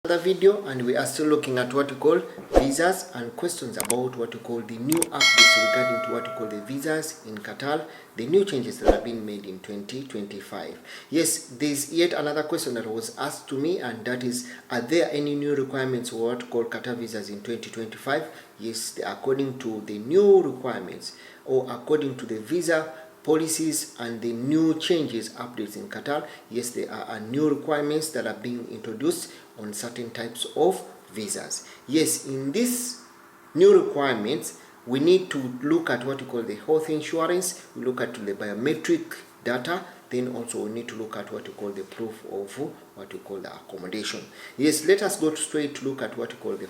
Another video, and we are still looking at what we call visas and questions about what we call the new updates regarding to what we call the visas in Qatar, the new changes that have been made in 2025. Yes, there's yet another question that was asked to me, and that is, are there any new requirements for what we call Qatar visas in 2025? Yes, according to the new requirements, or according to the visa policies and the new changes, updates in Qatar, yes, there are new requirements that are being introduced on certain types of visas. Yes, in these new requirements, we need to look at what we call the health insurance, we look at the biometric data, then also we need to look at what we call the proof of what we call the accommodation. Yes, let us go straight to look at what we call the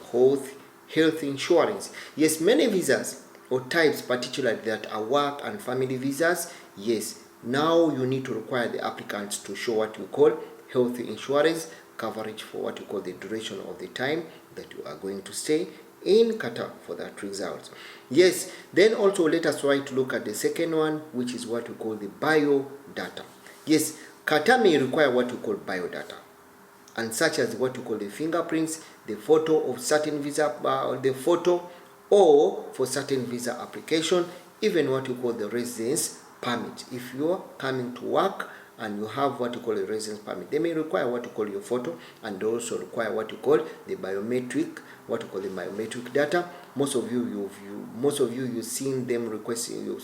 health insurance. Yes, many visas or types, particularly that are work and family visas, yes, now you need to require the applicants to show what you call health insurance coverage for what you call the duration of the time that you are going to stay in Qatar for that result. Yes, then also let us try to look at the second one, which is what we call the biodata. Yes, Qatar may require what we call biodata, and such as what we call the fingerprints, the photo of certain visa, the photo or for certain visa application, even what you call the residence permit. If you are coming to work and you have what you call a residence permit, they may require what you call your photo, and also require what you call the biometric, what you call the biometric data. Most of you've seen them requesting,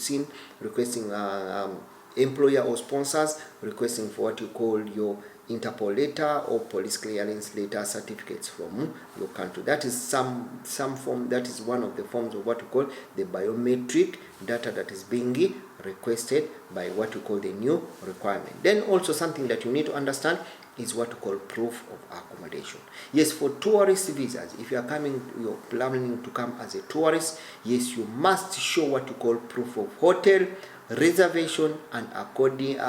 employer or sponsors requesting for what you call your Interpol letter or police clearance letter certificates from your country. That is some form, that is one of the forms of what we call the biometric data that is being requested by what we call the new requirement. Then also something that you need to understand is what we call proof of accommodation. Yes, for tourist visas, if you are coming, you're planning to come as a tourist, yes, you must show what you call proof of hotel reservation and according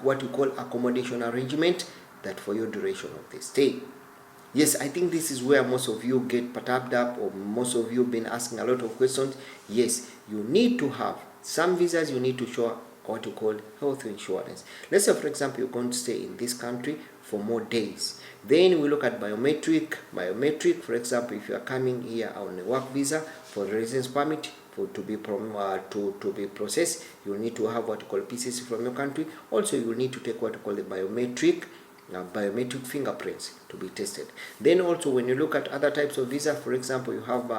what you call accommodation arrangement that for your duration of the stay. Yes, I think this is where most of you get perturbed up, or most of you been asking a lot of questions. Yes, you need to have some visas, you need to show what you call health insurance. Let's say, for example, you're going to stay in this country for more days. Then we look at biometric. For example, if you are coming here on a work visa for residence permit, to be processed, you need to have what you call PCC from your country. Also, you need to take what you call the biometric fingerprints to be tested. Then also, when you look at other types of visa, for example, you have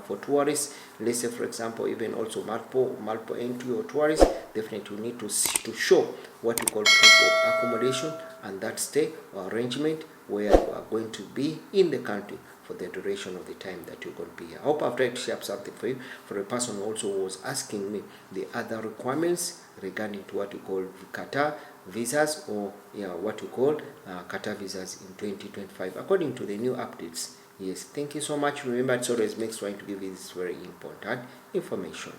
for tourists, let's say, for example, even also multiple entry or tourists, definitely you need to show what you call proof of accommodation and that stay or arrangement where you are going to be in the country for the duration of the time that you're going to be here. I hope I've tried to share something for you. For a person who also was asking me the other requirements regarding to what you call Qatar visas, or what you call Qatar visas in 2025 according to the new updates. Yes, thank you so much. Remember, it's always makes trying to give you this very important information.